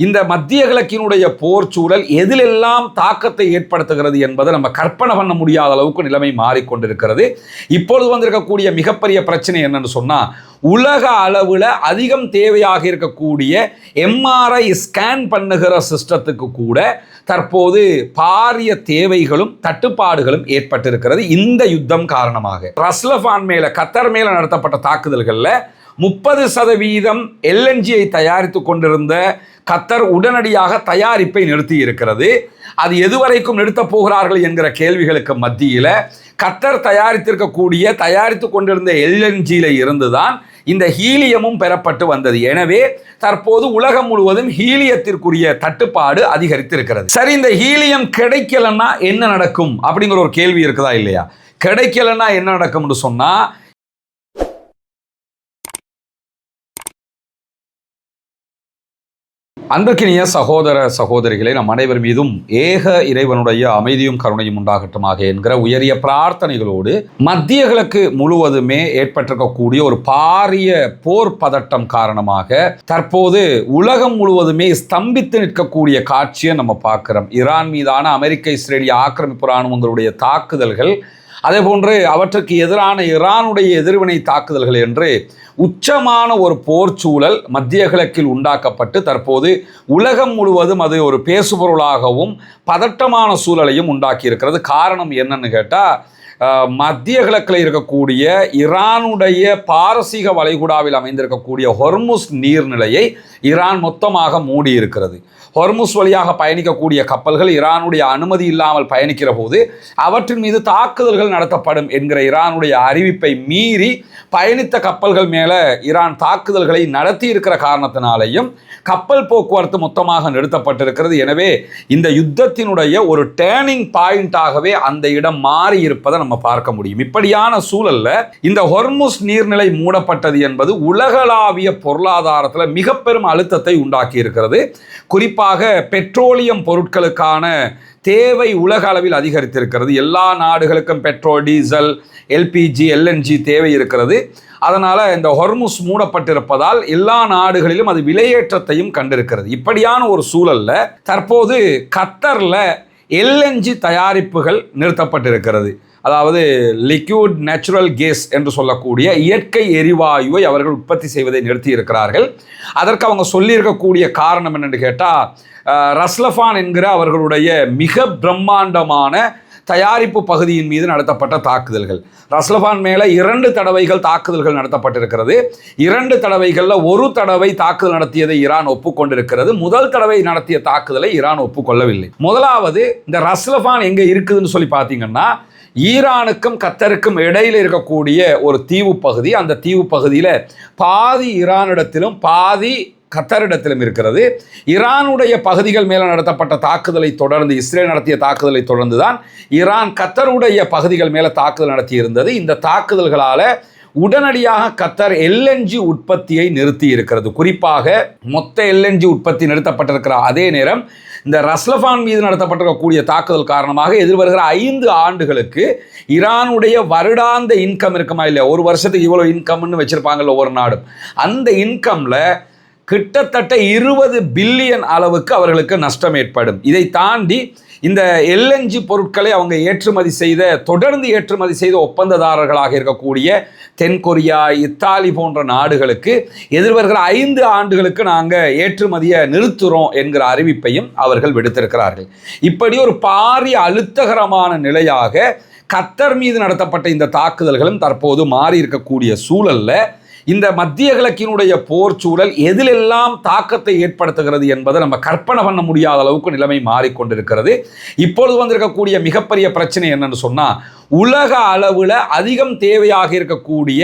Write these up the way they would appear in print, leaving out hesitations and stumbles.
இந்த மத்திய கிழக்கினுடைய போர் சூழல் எதிலெல்லாம் தாக்கத்தை ஏற்படுத்துகிறது என்பதை நம்ம கற்பனை பண்ண முடியாத அளவுக்கு நிலைமை மாறிக்கொண்டிருக்கிறது. இப்பொழுது வந்திருக்கக்கூடிய மிகப்பெரிய பிரச்சனை என்னன்னு சொன்னால், உலக அளவில் அதிகம் தேவையாக இருக்கக்கூடிய எம்ஆர்ஐ ஸ்கேன் பண்ணுகிற சிஸ்டத்துக்கு கூட தற்போது பாரிய தேவைகளும் தட்டுப்பாடுகளும் ஏற்பட்டிருக்கிறது இந்த யுத்தம் காரணமாக. ரஸ்லஃபான் மேல, கத்தர் மேல நடத்தப்பட்ட தாக்குதல்களில் 30% எல்என்ஜியை தயாரித்து கொண்டிருந்த கத்தர் உடனடியாக தயாரிப்பை நிறுத்தி இருக்கிறது. அது எதுவரைக்கும் நிறுத்தப் போகிறார்கள் என்கிற கேள்விகளுக்கு மத்தியில் கத்தர் தயாரித்து கொண்டிருந்த எல்என்ஜியில் இருந்துதான் இந்த ஹீலியமும் பெறப்பட்டு வந்தது. எனவே தற்போது உலகம் முழுவதும் ஹீலியத்திற்குரிய தட்டுப்பாடு அதிகரித்திருக்கிறது. சரி, இந்த ஹீலியம் கிடைக்கலன்னா என்ன நடக்கும் அப்படிங்கிற ஒரு கேள்வி இருக்குதா இல்லையா? கிடைக்கலன்னா என்ன நடக்கும்னு சொன்னா, அன்பிற்கினிய சகோதர சகோதரிகளை நம் அனைவர் மீதும் ஏக இறைவனுடைய அமைதியும் கருணையும் உண்டாகட்டுமாக என்கிற உயரிய பிரார்த்தனைகளோடு, மத்திய கிழக்கு முழுவதுமே ஏற்பட்டிருக்கக்கூடிய ஒரு பாரிய போர் பதட்டம் காரணமாக தற்போது உலகம் முழுவதுமே ஸ்தம்பித்து நிற்கக்கூடிய காட்சியை நம்ம பார்க்கிறோம். ஈரான் மீதான அமெரிக்க இஸ்ரேலிய ஆக்கிரமிப்பு இராணுவங்களுடைய தாக்குதல்கள், அதே போன்று அவற்றுக்கு எதிரான ஈரானுடைய எதிர்வினை தாக்குதல்கள் என்று உச்சமான ஒரு போர் சூழல் மத்திய கிழக்கில் உண்டாக்கப்பட்டு தற்போது உலகம் முழுவதும் அது ஒரு பேசுபொருளாகவும் பதட்டமான சூழலையும் உண்டாக்கி இருக்கிறது. காரணம் என்னன்னு கேட்டால், மத்திய கிழக்கில் இருக்கக்கூடிய ஈரானுடைய பாரசீக வளைகுடாவில் அமைந்திருக்கக்கூடிய ஹொர்முஸ் நீர்நிலையை ஈரான் மொத்தமாக மூடி இருக்கிறது. ஹொர்முஸ் வழியாக பயணிக்கக்கூடிய கப்பல்கள் ஈரானுடைய அனுமதி இல்லாமல் பயணிக்கிற போது அவற்றின் மீது தாக்குதல்கள் நடத்தப்படும் என்கிற ஈரானுடைய அறிவிப்பை மீறி பயணித்த கப்பல்கள் மேலே ஈரான் தாக்குதல்களை நடத்தி இருக்கிற காரணத்தினாலேயும் கப்பல் போக்குவரத்து மொத்தமாக நிறுத்தப்பட்டிருக்கிறது. எனவே இந்த யுத்தத்தினுடைய ஒரு டேர்னிங் பாயிண்டாகவே அந்த இடம் மாறி இருப்பதை நம்ம பார்க்க முடியும். இப்படியான சூழல்ல இந்த ஹொர்முஸ் நீர்நிலை மூடப்பட்டது என்பது உலகளாவிய பொருளாதாரத்தில் மிக பெரும் அழுத்தத்தை உண்டாக்கி இருக்கிறது. குறிப்பாக பெட்ரோலியம் பொருட்களுக்கான தேவை உலக அளவில் அதிகரித்திருக்கிறது. எல்லா நாடுகளுக்கும் பெட்ரோல், டீசல், எல்பிஜி, எல்என்ஜி தேவை இருக்கிறது. அதனால் இந்த ஹொர்முஸ் மூடப்பட்டிருப்பதால் எல்லா நாடுகளிலும் அது விலையேற்றத்தையும் கண்டிருக்கிறது. இப்படியான ஒரு சூழல்ல தற்போது கத்தரில் எல்என்ஜி தயாரிப்புகள் நிறுத்தப்பட்டிருக்கிறது. அதாவது லிக்விட் நேச்சுரல் கேஸ் என்று சொல்லக்கூடிய இயற்கை எரிவாயுவை அவர்கள் உற்பத்தி செய்வதை நிறுத்தி இருக்கிறார்கள். அதற்கு அவங்க சொல்லியிருக்கக்கூடிய காரணம் என்னென்னு கேட்டால், ரஸ்லஃபான் என்கிற அவர்களுடைய மிக பிரம்மாண்டமான தயாரிப்பு பகுதியின் மீது நடத்தப்பட்ட தாக்குதல்கள். ரஸ்லஃபான் மேலே 2 தடவைகள் தாக்குதல்கள் நடத்தப்பட்டிருக்கிறது. 2 தடவைகளில் ஒரு தடவை தாக்குதல் நடத்தியதை ஈரான் ஒப்புக்கொண்டிருக்கிறது. முதல் தடவை நடத்திய தாக்குதலை ஈரான் ஒப்புக்கொள்ளவில்லை. முதலாவது, இந்த ரஸ்லஃபான் எங்கே இருக்குதுன்னு சொல்லி பார்த்தீங்கன்னா, ஈரானுக்கும் கத்தருக்கும் இடையில் இருக்கக்கூடிய ஒரு தீவு பகுதி. அந்த தீவு பகுதியில் பாதி ஈரானிடத்திலும் பாதி கத்தரிடத்திலும் இருக்கிறது. ஈரானுடைய பகுதிகள் மேலே நடத்தப்பட்ட தாக்குதலை தொடர்ந்து, இஸ்ரேல் நடத்திய தாக்குதலை தொடர்ந்து தான் ஈரான் கத்தருடைய பகுதிகள் மேலே தாக்குதல் நடத்தியிருந்தது. இந்த தாக்குதல்களால் உடனடியாக கத்தர் எல்என்ஜி உற்பத்தியை நிறுத்தி இருக்கிறது. குறிப்பாக மொத்த எல்என்ஜி உற்பத்தி நிறுத்தப்பட்டிருக்கிற அதே நேரம் இந்த ரஸ்லஃபான் மீது நடத்தப்பட்டிருக்கக்கூடிய தாக்குதல் காரணமாக எதிர்வருகிற 5 ஆண்டுகளுக்கு ஈரானுடைய வருடாந்த இன்கம் இருக்குமா இல்லையா, ஒரு வருஷத்துக்கு இவ்வளோ இன்கம்னு வச்சுருப்பாங்கல்ல ஒவ்வொரு நாடும், அந்த இன்கமில் கிட்டத்தட்ட 20 பில்லியன் அளவுக்கு அவர்களுக்கு நஷ்டம் ஏற்படும். இதை தாண்டி இந்த எல்என்ஜி பொருட்களை அவங்க தொடர்ந்து ஏற்றுமதி செய்த ஒப்பந்ததாரர்களாக இருக்கக்கூடிய தென்கொரியா, இத்தாலி போன்ற நாடுகளுக்கு எதிர்வருகிற 5 ஆண்டுகளுக்கு நாங்கள் ஏற்றுமதியை நிறுத்துகிறோம் என்கிற அறிவிப்பையும் அவர்கள் விடுத்திருக்கிறார்கள். இப்படி ஒரு பாரிய அழுத்தகரமான நிலையாக கத்தர் மீது நடத்தப்பட்ட இந்த தாக்குதல்களும் தற்போது மாறி இருக்கக்கூடிய சூழல்ல இந்த மத்திய கிழக்கினுடைய போர் சூழல் எதிலெல்லாம் தாக்கத்தை ஏற்படுத்துகிறது என்பதை நம்ம கற்பனை பண்ண முடியாத அளவுக்கு நிலைமை மாறிக்கொண்டிருக்கிறது. இப்பொழுது வந்திருக்கக்கூடிய மிகப்பெரிய பிரச்சனை என்னன்னு சொன்னால், உலக அளவில் அதிகம் தேவையாக இருக்கக்கூடிய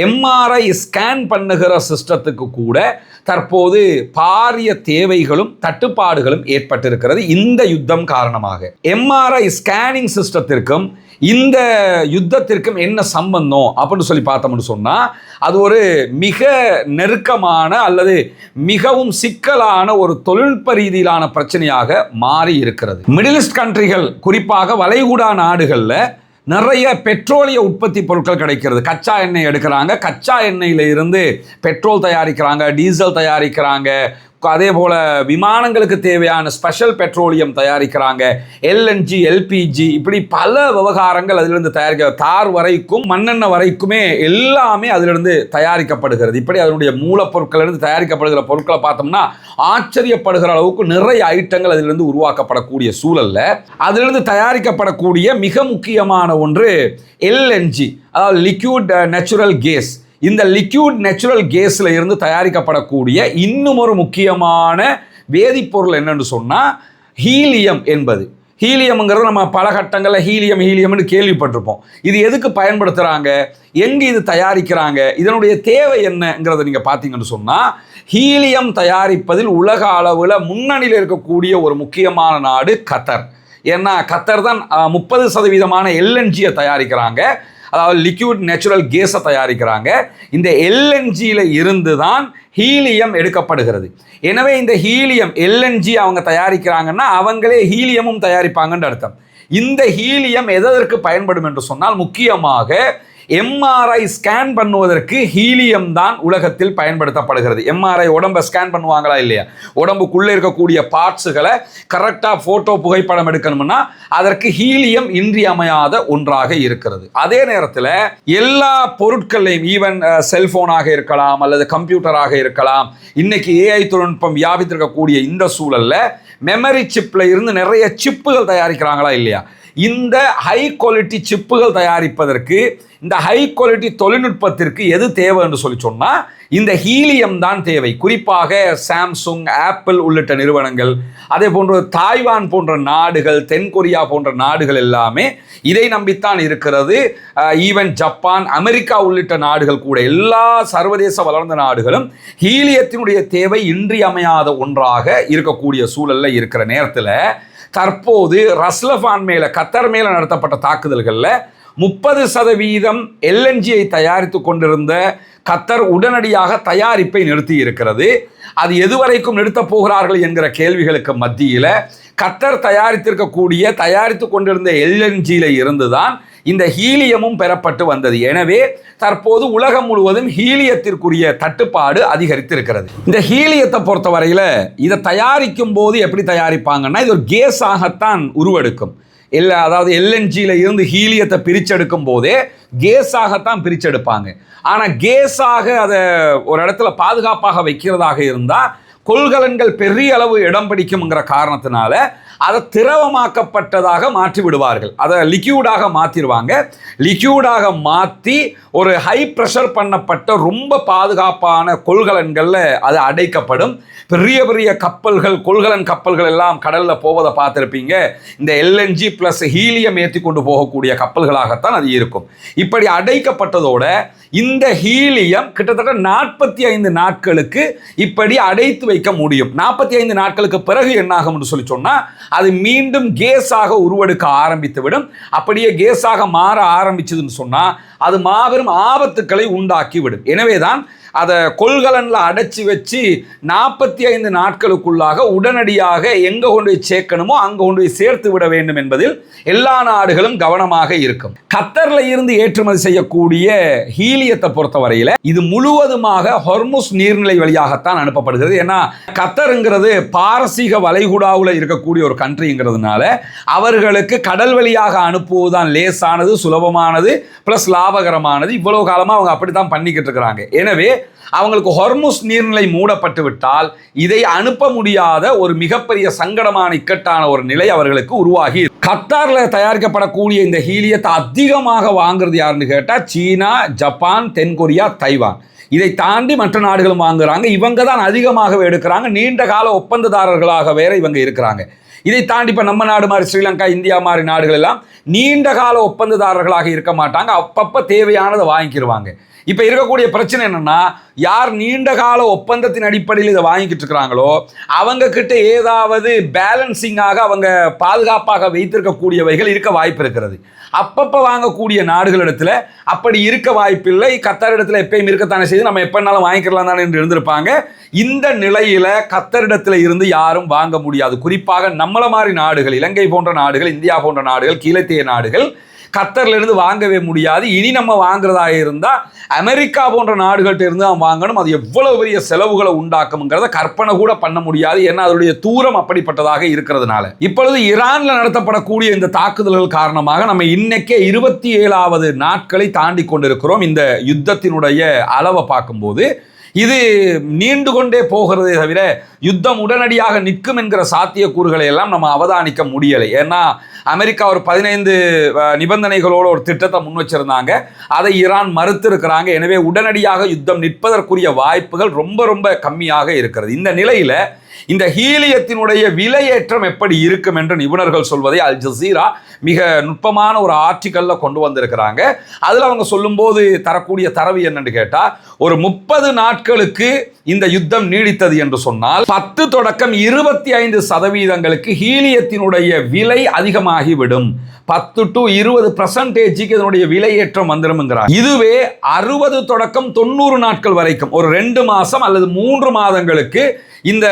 எம்ஆர்ஐ ஸ்கேன் பண்ணுகிற சிஸ்டத்துக்கு கூட தற்போது பாரிய தேவைகளும் தட்டுப்பாடுகளும் ஏற்பட்டிருக்கிறது இந்த யுத்தம் காரணமாக. எம்ஆர்ஐ ஸ்கேனிங் சிஸ்டத்திற்கும் இந்த யுத்தத்திற்கும் என்ன சம்பந்தம் அப்படின்னு சொல்லி பார்த்தோம்னு சொன்னால், அது ஒரு மிக நெருக்கமான அல்லது மிகவும் சிக்கலான ஒரு தொழில்நுட்ப ரீதியிலான பிரச்சனையாக மாறி இருக்கிறது. மிடில் ஈஸ்ட் கண்ட்ரிகள், குறிப்பாக வளைகுடா நாடுகளில் நிறைய பெட்ரோலிய உற்பத்தி பொருட்கள் கிடைக்கிறது. கச்சா எண்ணெய் எடுக்கிறாங்க, கச்சா எண்ணெயில் இருந்து பெட்ரோல் தயாரிக்கிறாங்க, டீசல் தயாரிக்கிறாங்க, அதே போல் விமானங்களுக்கு தேவையான ஸ்பெஷல் பெட்ரோலியம் தயாரிக்கிறாங்க, எல்என்ஜி, எல்பிஜி, இப்படி பல விவகாரங்கள் அதிலிருந்து தயாரிக்க, தார் வரைக்கும் மண்ணெண்ணெய் வரைக்குமே எல்லாமே அதிலிருந்து தயாரிக்கப்படுகிறது. இப்படி அதனுடைய மூலப்பொருட்களிலிருந்து தயாரிக்கப்படுகிற பொருட்களை பார்த்தோம்னா ஆச்சரியப்படுகிற அளவுக்கு நிறைய ஐட்டங்கள் அதிலிருந்து உருவாக்கப்படக்கூடிய சூழல்ல அதிலிருந்து தயாரிக்கப்படக்கூடிய மிக முக்கியமான ஒன்று எல்என்ஜி, அதாவது லிக்விட் நேச்சுரல் கேஸ். இந்த லிக்விட் நேச்சுரல் கேஸில் இருந்து தயாரிக்கப்படக்கூடிய இன்னும் ஒரு முக்கியமான வேதிப்பொருள் என்னன்னு சொன்னால் ஹீலியம் என்பது. ஹீலியம்ங்கிறது நம்ம பல கட்டங்களில் ஹீலியம்னு கேள்விப்பட்டிருப்போம். இது எதுக்கு பயன்படுத்துகிறாங்க, எங்கே இது தயாரிக்கிறாங்க, இதனுடைய தேவை என்னங்கிறத நீங்கள் பார்த்தீங்கன்னு சொன்னால், ஹீலியம் தயாரிப்பதில் உலக அளவில் முன்னணியில் இருக்கக்கூடிய ஒரு முக்கியமான நாடு கத்தர். ஏன்னா கத்தர் தான் 30% எல்என்ஜியை தயாரிக்கிறாங்க, அதாவது லிக்விட் நேச்சுரல் கேஸை தயாரிக்கிறாங்க. இந்த எல்என்ஜியில் இருந்து தான் ஹீலியம் எடுக்கப்படுகிறது. எனவே இந்த ஹீலியம் எல்என்ஜி அவங்க தயாரிக்கிறாங்கன்னா அவங்களே ஹீலியமும் தயாரிப்பாங்கன்னு அர்த்தம். இந்த ஹீலியம் எதற்கு பயன்படும் என்று சொன்னால், முக்கியமாக எம்ஆர்ஐ ஸ்கேன் பண்ணுவதற்கு ஹீலியம் தான் உலகத்தில் பயன்படுத்தப்படுகிறது. எம்ஆர்ஐ உடம்பை ஸ்கேன் பண்ணுவாங்களா இல்லையா, உடம்புக்குள்ளே இருக்கக்கூடிய பார்ட்ஸுகளை கரெக்டாக ஃபோட்டோ புகைப்படம் எடுக்கணும்னா அதற்கு ஹீலியம் இன்றியமையாத ஒன்றாக இருக்கிறது. அதே நேரத்தில் எல்லா பொருட்களையும், ஈவன் செல்ஃபோனாக இருக்கலாம் அல்லது கம்ப்யூட்டராக இருக்கலாம், இன்னைக்கு ஏஐ தொழில்நுட்பம் வியாபித்திருக்கக்கூடிய இந்த சூழலில் மெமரி சிப்பில் இருந்து நிறைய சிப்புகள் தயாரிக்கிறாங்களா இல்லையா. இந்த ஹை குவாலிட்டி சிப்புகள் தயாரிப்பதற்கு, இந்த ஹை குவாலிட்டி தொழில்நுட்பத்திற்கு எது தேவை என்று சொல்லி சொன்னால் இந்த ஹீலியம் தான் தேவை. குறிப்பாக சாம்சுங், ஆப்பிள் உள்ளிட்ட நிறுவனங்கள், அதே போன்று தாய்வான் போன்ற நாடுகள், தென்கொரியா போன்ற நாடுகள் எல்லாமே இதை நம்பித்தான் இருக்கிறது. ஈவன் ஜப்பான், அமெரிக்கா உள்ளிட்ட நாடுகள் கூட, எல்லா சர்வதேச வளர்ந்த நாடுகளும் ஹீலியத்தினுடைய தேவை இன்றியமையாத ஒன்றாக இருக்கக்கூடிய சூழலில் இருக்கிற நேரத்தில், தற்போது ரஸ்லஃபான் மேலே, கத்தர் மேலே நடத்தப்பட்ட தாக்குதல்களில் 30% எல்என்ஜியை தயாரித்து கொண்டிருந்த கத்தர் உடனடியாக தயாரிப்பை நிறுத்தி இருக்கிறது. அது எதுவரைக்கும் நிறுத்தப் போகிறார்கள் என்கிற கேள்விகளுக்கு மத்தியில் கத்தர் தயாரித்து கொண்டிருந்த எல்என்ஜியில் இருந்துதான் இந்த ஹீலியமும் பெறப்பட்டு வந்தது. எனவே தற்போது உலகம் முழுவதும் ஹீலியத்திற்குரிய தட்டுப்பாடு அதிகரித்திருக்கிறது. இந்த ஹீலியத்தை பொறுத்தவரையில் இதை தயாரிக்கும் போது எப்படி தயாரிப்பாங்கன்னா, இது ஒரு கேஸாகத்தான் உருவெடுக்கும். அதாவது எல்என்ஜியில் இருந்து ஹீலியத்தை பிரிச்செடுக்கும் போதே கேஸாகத்தான் பிரிச்செடுப்பாங்க. ஆனால் கேஸாக அதை ஒரு இடத்துல பாதுகாப்பாக வைக்கிறதாக இருந்தால் கொள்கலன்கள் பெரிய அளவு இடம் பிடிக்கும்ங்கிற காரணத்தினால அதை திரவமாக்கப்பட்டதாக மாற்றி விடுவார்கள். அதை லிக்யூடாக மாற்றிடுவாங்க. லிக்யூடாக மாற்றி ஒரு ஹை ப்ரெஷர் பண்ணப்பட்ட ரொம்ப பாதுகாப்பான கொள்கலன்களில் அது அடைக்கப்படும். பெரிய பெரிய கப்பல்கள், கொள்கலன் கப்பல்கள் எல்லாம் கடலில் போவதை பார்த்துருப்பீங்க. இந்த எல்என்ஜி ப்ளஸ் ஹீலியம் ஏற்றி கொண்டு போகக்கூடிய கப்பல்களாகத்தான் அது இருக்கும். இப்படி அடைக்கப்பட்டதோட இந்த ஹீலியம் கிட்டத்தட்ட 45 நாட்களுக்கு இப்படி அடைத்து வைக்க முடியும். 45 நாட்களுக்கு பிறகு என்னாகும் சொல்லி சொன்னால் அது மீண்டும் கேஸாக உருவெடுக்க ஆரம்பித்துவிடும். அப்படியே கேஸாக மாற ஆரம்பிச்சதுன்னு சொன்னால் அது மாபெரும் ஆபத்துக்களை உண்டாக்கிவிடும். எனவேதான் அதை கொள்கலனில் அடைச்சி வச்சு 45 நாட்களுக்குள்ளாக உடனடியாக எங்கே கொண்டு போய் சேர்க்கணுமோ அங்கே கொண்டு போய் சேர்த்து விட வேண்டும் என்பதில் எல்லா நாடுகளும் கவனமாக இருக்கும். கத்தரில் இருந்து ஏற்றுமதி செய்யக்கூடிய ஹீலியத்தை பொறுத்தவரையில் இது முழுவதுமாக ஹொர்முஸ் நீர்நிலை வழியாகத்தான் அனுப்பப்படுகிறது. ஏன்னா கத்தருங்கிறது பாரசீக வளைகுடாவில் இருக்கக்கூடிய ஒரு கண்ட்ரிங்கிறதுனால அவர்களுக்கு கடல் வழியாக அனுப்புவதுதான் லேசானது, சுலபமானது, பிளஸ் லாபகரமானது. இவ்வளவு காலமாக அவங்க அப்படித்தான் பண்ணிக்கிட்டு இருக்கிறாங்க. எனவே அவங்களுக்கு ஹொர்முஸ் நீர்நிலை மூடப்பட்டு விட்டால் இதை அனுப்ப முடியாத ஒரு மிகப்பெரிய சங்கடமான இக்கட்டான ஒரு நிலை அவர்களுக்கு உருவாகி, கத்தாரில் தயாரிக்கப்படக்கூடிய இந்த ஹீலியத்தை அதிகமாக வாங்குறது யாருன்னு கேட்டால் சீனா, ஜப்பான், தென்கொரியா, தைவான். இதை தாண்டி மற்ற நாடுகளும் வாங்குறாங்க. இவங்க தான் அதிகமாகவே எடுக்கிறாங்க. நீண்ட கால ஒப்பந்ததாரர்களாக வேற இவங்க இருக்கிறாங்க. இதை தாண்டி இப்போ நம்ம நாடு மாதிரி ஸ்ரீலங்கா, இந்தியா மாதிரி நாடுகள் எல்லாம் நீண்ட கால ஒப்பந்ததாரர்களாக இருக்க மாட்டாங்க. அப்பப்போ தேவையானதை வாங்கிக்கிடுவாங்க. இப்போ இருக்கக்கூடிய பிரச்சனை என்னன்னா, யார் நீண்ட கால ஒப்பந்தத்தின் அடிப்படையில் இதை வாங்கிக்கிட்டு இருக்கிறாங்களோ அவங்க கிட்ட ஏதாவது பேலன்சிங்காக அவங்க பாதுகாப்பாக வைத்திருக்கக்கூடியவைகள் இருக்க வாய்ப்பு இருக்கிறது. அப்பப்போ வாங்கக்கூடிய நாடுகளிடத்தில் அப்படி இருக்க வாய்ப்பில்லை. கத்தரிடத்தில் எப்பயும் இருக்கத்தானே செய்து நம்ம எப்போனாலும் வாங்கிக்கலாம் தானே என்று இருந்திருப்பாங்க. இந்த நிலையில் கத்தரிடத்தில் இருந்து யாரும் வாங்க முடியாது. குறிப்பாக நம்மள மாதிரி நாடுகள், இலங்கை போன்ற நாடுகள், இந்தியா போன்ற நாடுகள், கீழத்திய நாடுகள் கத்தர்ல இருந்து வாங்கவே முடியாது. இனி நம்ம வாங்குறதாக இருந்தா அமெரிக்கா போன்ற நாடுகள்கிட்ட இருந்து தான் வாங்கணும். அது எவ்வளவு பெரிய செலவுகளை உண்டாக்கும்ங்கிறத கற்பனை கூட பண்ண முடியாது. ஏன்னா அதனுடைய தூரம் அப்படிப்பட்டதாக இருக்கிறதுனால. இப்பொழுது ஈரான்ல நடத்தப்படக்கூடிய இந்த தாக்குதல்கள் காரணமாக நம்ம இன்னைக்கே 27வது நாட்களை தாண்டி கொண்டிருக்கிறோம். இந்த யுத்தத்தினுடைய அளவை பார்க்கும்போது இது நீண்டு கொண்டே போகிறதே தவிர யுத்தம் உடனடியாக நிற்கும் என்கிற சாத்தியக்கூறுகளை எல்லாம் நம்ம அவதானிக்க முடியலை. ஏன்னா அமெரிக்கா ஒரு 15 நிபந்தனைகளோட ஒரு திட்டத்தை முன் வச்சிருந்தாங்க. அதை ஈரான் மறுத்து இருக்கிறாங்க. எனவே உடனடியாக யுத்தம் நிற்பதற்குரிய வாய்ப்புகள் ரொம்ப ரொம்ப கம்மியாக இருக்கிறது. இந்த நிலையில இந்த ஹீலியத்தினுடைய விலையேற்றம் எப்படி இருக்கும் என்று நிபுணர்கள் சொல்வதை அல் ஜசீரா மிக நுட்பமான ஒரு ஆர்டிக்கல்ல கொண்டு வந்திருக்கிறாங்க. அதில் அவங்க சொல்லும்போது தரக்கூடிய தரவு என்னன்னு கேட்டா, ஒரு 30 நாட்களுக்கு இந்த யுத்தம் நீடித்தது என்று சொன்னால் 10 தொடக்கம் 25% ஹீலியத்தினுடைய விலை அதிகமாகிவிடும். 10 to 20% இதனுடைய விலையேற்றம் வந்துரும்ங்கிறார். இதுவே 60 தொடக்கம் 90 நாட்கள் வரைக்கும் ஒரு 2 மாதம் அல்லது 3 மாதங்களுக்கு இந்த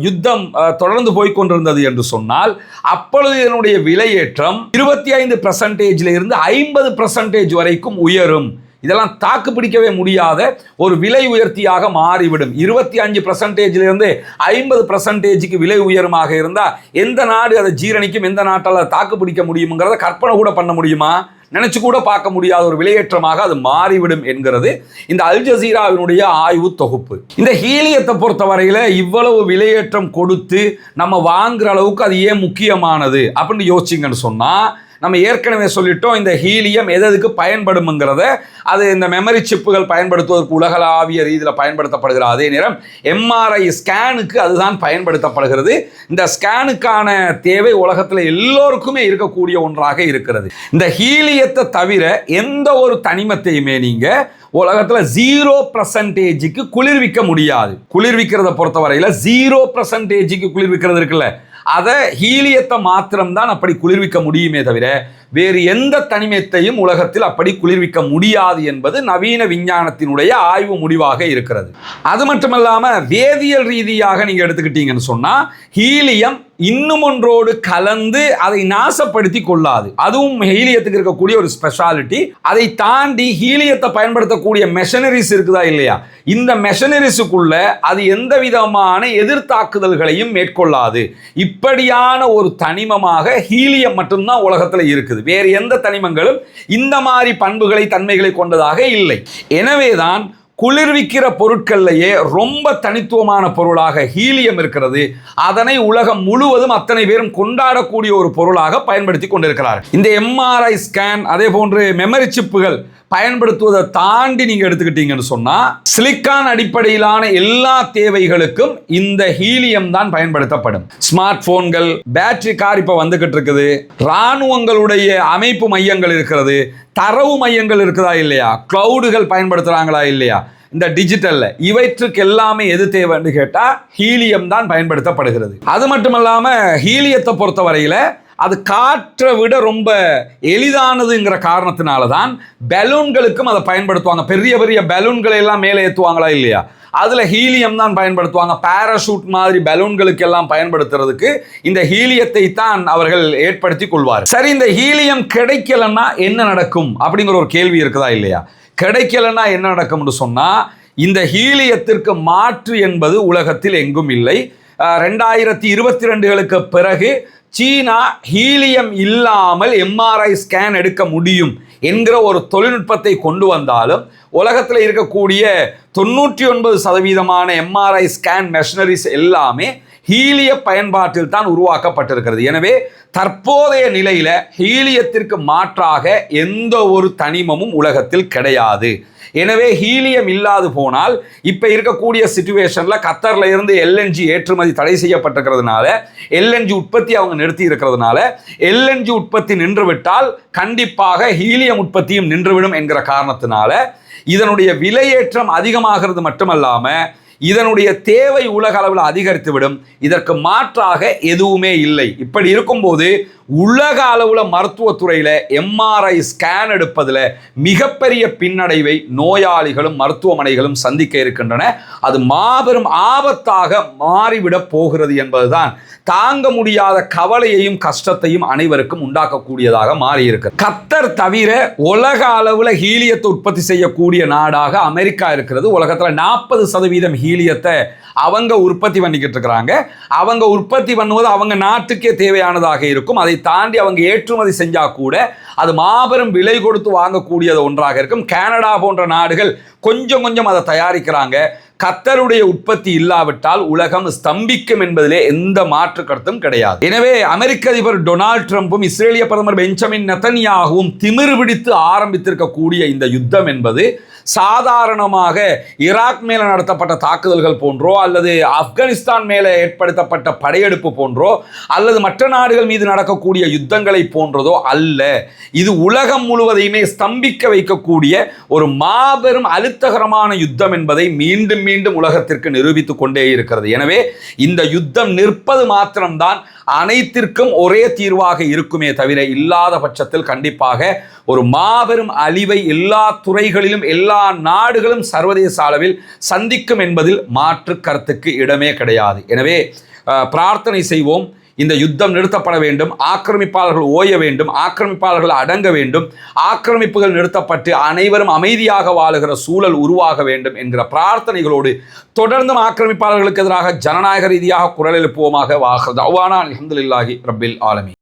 யுத்தம் தொடர்ந்து போய்கொண்டிருந்தது என்று சொன்னால் அப்பொழுது இதனுடைய விலையேற்றம் 25% இருந்து 50% வரைக்கும் உயரும். இதெல்லாம் தாக்கு பிடிக்கவே முடியாத ஒரு விலை உயர்த்தியாக மாறிவிடும். 25% இருந்து 50% விலை உயரமாக இருந்தால் எந்த நாடு அதை ஜீரணிக்கும், எந்த நாட்டால் தாக்கு பிடிக்க முடியுங்கிறத கற்பனை கூட பண்ண முடியுமா? நினைச்சு கூட பார்க்க முடியாத ஒரு விலையேற்றமாக அது மாறிவிடும் என்கிறது இந்த அல் ஜசீராவினுடைய ஆய்வு தொகுப்பு. இந்த ஹீலியத்தை பொறுத்தவரையில் இவ்வளவு விலையேற்றம் கொடுத்து நம்ம வாங்குற அளவுக்கு அது ஏன் முக்கியமானது அப்படின்னு யோசிச்சிங்கன்னு சொன்னால், நம்ம ஏற்கனவே சொல்லிட்டோம் இந்த ஹீலியம் எதுக்கு பயன்படும்ங்கிறத. அது இந்த மெமரி சிப்புகள் பயன்படுத்துவதற்கு உலகளாவிய ரீதியில் பயன்படுத்தப்படுகிற அதே நேரம் எம்ஆர்ஐ ஸ்கேனுக்கு அதுதான் பயன்படுத்தப்படுகிறது. இந்த ஸ்கேனுக்கான தேவை உலகத்தில் எல்லோருக்குமே இருக்கக்கூடிய ஒன்றாக இருக்கிறது. இந்த ஹீலியத்தை தவிர எந்த ஒரு தனிமத்தையுமே நீங்கள் உலகத்தில் 0% குளிர்விக்க முடியாது. குளிர்விக்கிறத பொறுத்தவரையில் 0% குளிர்விக்கிறது இருக்குல்ல, அதை ஹீலியத்தை மாத்திரம்தான் அப்படி குளிர்விக்க முடியுமே தவிர வேறு எந்த தனிமத்தையும் உலகத்தில் அப்படி குளிர்விக்க முடியாது என்பது நவீன விஞ்ஞானத்தினுடைய ஆய்வு முடிவாக இருக்கிறது. அது மட்டுமல்லாமல் வேதியியல் ரீதியாக நீங்கள் எடுத்துக்கிட்டீங்கன்னு சொன்னால் ஹீலியம் இன்னும் ஒன்றோடு கலந்து அதை நாசப்படுத்தி கொள்ளாது. அதுவும் ஹீலியத்துக்கு இருக்கக்கூடிய ஒரு ஸ்பெஷாலிட்டி. அதை தாண்டி ஹீலியத்தை பயன்படுத்தக்கூடிய மெஷினரிஸ் இருக்குதா இல்லையா, இந்த மெஷினரிஸுக்குள்ள அது எந்த விதமான எதிர்த்தாக்குதல்களையும் மேற்கொள்ளாது. இப்படியான ஒரு தனிமமாக ஹீலியம் மட்டும்தான் உலகத்தில் இருக்குது. வேறு எந்த தனிமங்களும் இந்த மாதிரி பண்புகளை தன்மைகளை கொண்டதாக இல்லை. எனவேதான் குளிர்விக்கிற பொருட்கள்லையே ரொம்ப தனித்துவமான பொருளாக ஹீலியம் இருக்கிறது. அதனை உலகம் முழுவதும் அத்தனை பேரும் கொண்டாடக்கூடிய ஒரு பொருளாக பயன்படுத்தி கொண்டிருக்கிறார். இந்த எம்ஆர்ஐ ஸ்கேன் அதே போன்று மெமரி சிப்புகள் பயன்படுத்துவதை தாண்டி நீங்க எடுத்துக்கிட்டீங்கன்னு சொன்னா சிலிக்கான் அடிப்படையிலான எல்லா தேவைகளுக்கும் இந்த ஹீலியம் தான் பயன்படுத்தப்படும். ஸ்மார்ட் போன்கள், பேட்டரி கார் இப்ப வந்துகிட்டு இருக்குது, இராணுவங்களுடைய அமைப்பு மையங்கள் இருக்கிறது, தரவு மையங்கள் இருக்குதா இல்லையா, கிளவுடுகள் பயன்படுத்துறாங்களா இல்லையா, இந்த டிஜிட்டல்ல இவற்றுக்கு எல்லாமே எது தேவைன்னு கேட்டா ஹீலியம் தான் பயன்படுத்தப்படுகிறது. அது மட்டுமல்லாம ஹீலியத்தை பொறுத்தவரையில அது காற்றை விட ரொம்ப எளிதானதுங்கிற காரணத்தினால தான் பலூன்களுக்கும் அதை பயன்படுத்துவாங்க. பெரிய பெரிய பலூன்களை எல்லாம் மேலே ஏற்றுவாங்களா இல்லையா, அதில் ஹீலியம் தான் பயன்படுத்துவாங்க. பாராஷூட் மாதிரி பலூன்களுக்கு எல்லாம் பயன்படுத்துறதுக்கு இந்த ஹீலியத்தை தான் அவர்கள் ஏற்படுத்தி கொள்வார். சரி, இந்த ஹீலியம் கிடைக்கலன்னா என்ன நடக்கும் அப்படிங்கிற ஒரு கேள்வி இருக்குதா இல்லையா. கிடைக்கலன்னா என்ன நடக்கும்னு சொன்னால் இந்த ஹீலியத்திற்கு மாற்று என்பது உலகத்தில் எங்கும் இல்லை. 2022களுக்கு பிறகு சீனா ஹீலியம் இல்லாமல் எம்ஆர்ஐ ஸ்கேன் எடுக்க முடியும் என்கிற ஒரு தொழில்நுட்பத்தை கொண்டு வந்தாலும் உலகத்தில் இருக்கக்கூடிய 99% எம்ஆர்ஐ ஸ்கேன் மெஷினரிஸ் எல்லாமே ஹீலிய பயன்பாட்டில் தான் உருவாக்கப்பட்டிருக்கிறது. எனவே தற்போதைய நிலையில ஹீலியத்திற்கு மாற்றாக எந்த ஒரு தனிமமும் உலகத்தில் கிடையாது. எனவே ஹீலியம் இல்லாது போனால் இப்போ இருக்கக்கூடிய சிச்சுவேஷன்ல கத்தர்ல இருந்து எல்என்ஜி ஏற்றுமதி தடை செய்யப்பட்டிருக்கிறதுனால எல்என்ஜி உற்பத்தி அவங்க நிறுத்தி இருக்கிறதுனால எல்என்ஜி உற்பத்தி நின்றுவிட்டால் கண்டிப்பாக ஹீலியம் உற்பத்தியும் நின்றுவிடும் என்கிற காரணத்தினால இதனுடைய விலையேற்றம் அதிகமாகிறது மட்டுமல்லாம இதனுடைய தேவை உலக அளவில் அதிகரித்துவிடும். இதற்கு மாற்றாக எதுவுமே இல்லை. இப்படி இருக்கும்போது உலக அளவில் மருத்துவத்துறையில் எம்ஆர்ஐ ஸ்கேன் எடுப்பதில் மிகப்பெரிய பின்னடைவை நோயாளிகளும் மருத்துவமனைகளும் சந்திக்க இருக்கின்றன. அது மாபெரும் ஆபத்தாக மாறிவிடப் போகிறது என்பதுதான் தாங்க முடியாத கவலையையும் கஷ்டத்தையும் அனைவருக்கும் உண்டாக்கக்கூடியதாக மாறியிருக்கு. கத்தர் தவிர உலக அளவில் ஹீலியத்தை உற்பத்தி செய்யக்கூடிய நாடாக அமெரிக்கா இருக்கிறது. உலகத்தில் 40% ஹீலியத்தை அவங்க உற்பத்தி பண்ணிக்கிட்டு இருக்கிறாங்க. அவங்க உற்பத்தி பண்ணுவது அவங்க நாட்டுக்கே தேவையானதாக இருக்கும். அதை தாண்டி அவங்க ஏற்றுமதி செஞ்சா கூட அது மாபெரும் விலை கொடுத்து வாங்கக்கூடியது ஒன்றாக இருக்கும். கனடா போன்ற நாடுகள் கொஞ்சம் கொஞ்சம் அதை தயாரிக்கிறாங்க. கத்தருடைய உற்பத்தி இல்லாவிட்டால் உலகம் ஸ்தம்பிக்கும் என்பதிலே எந்த மாற்று கருத்தும் கிடையாது. எனவே அமெரிக்க அதிபர் டொனால்ட் ட்ரம்பும் இஸ்ரேலிய பிரதமர் பெஞ்சமின் நெதன்யாகுவும் திமிர் பிடித்து ஆரம்பித்திருக்கக்கூடிய இந்த யுத்தம் என்பது சாதாரணமாக ஈராக் மேலே நடத்தப்பட்ட தாக்குதல்கள் போன்றோ அல்லது ஆப்கானிஸ்தான் மேலே ஏற்படுத்தப்பட்ட படையெடுப்பு போன்றோ அல்லது மற்ற நாடுகள் மீது நடக்கக்கூடிய யுத்தங்களை போன்றதோ அல்ல. இது உலகம் முழுவதையுமே ஸ்தம்பிக்க வைக்கக்கூடிய ஒரு மாபெரும் அழுத்தகரமான யுத்தம் என்பதை மீண்டும் மீண்டும் உலகத்திற்கு நிரூபித்துக் கொண்டே இருக்கிறது. எனவே இந்த யுத்தம் நிற்பது மாத்திரம்தான் அனைத்திற்கும் ஒரே தீர்வாக இருக்குமே தவிர இல்லாத பட்சத்தில் கண்டிப்பாக ஒரு மாபெரும் அழிவை எல்லா துறைகளிலும் எல்லா நாடுகளும் சர்வதேச அளவில் சந்திக்கும் என்பதில் மாற்று கருத்துக்கு இடமே கிடையாது. எனவே பிரார்த்தனை செய்வோம். இந்த யுத்தம் நிறுத்தப்பட வேண்டும். ஆக்கிரமிப்பாளர்கள் ஓய வேண்டும். ஆக்கிரமிப்பாளர்கள் அடங்க வேண்டும். ஆக்கிரமிப்புகள் நிறுத்தப்பட்டு அனைவரும் அமைதியாக வாழுகிற சூழல் உருவாக வேண்டும் என்கிற பிரார்த்தனைகளோடு தொடர்ந்தும் ஆக்கிரமிப்பாளர்களுக்கு எதிராக ஜனநாயக ரீதியாக குரல் எழுப்புவோமாக. வாஹ் தஅவானா அல்ஹம்துலில்லாஹி ரப்பில் ஆலமீன்.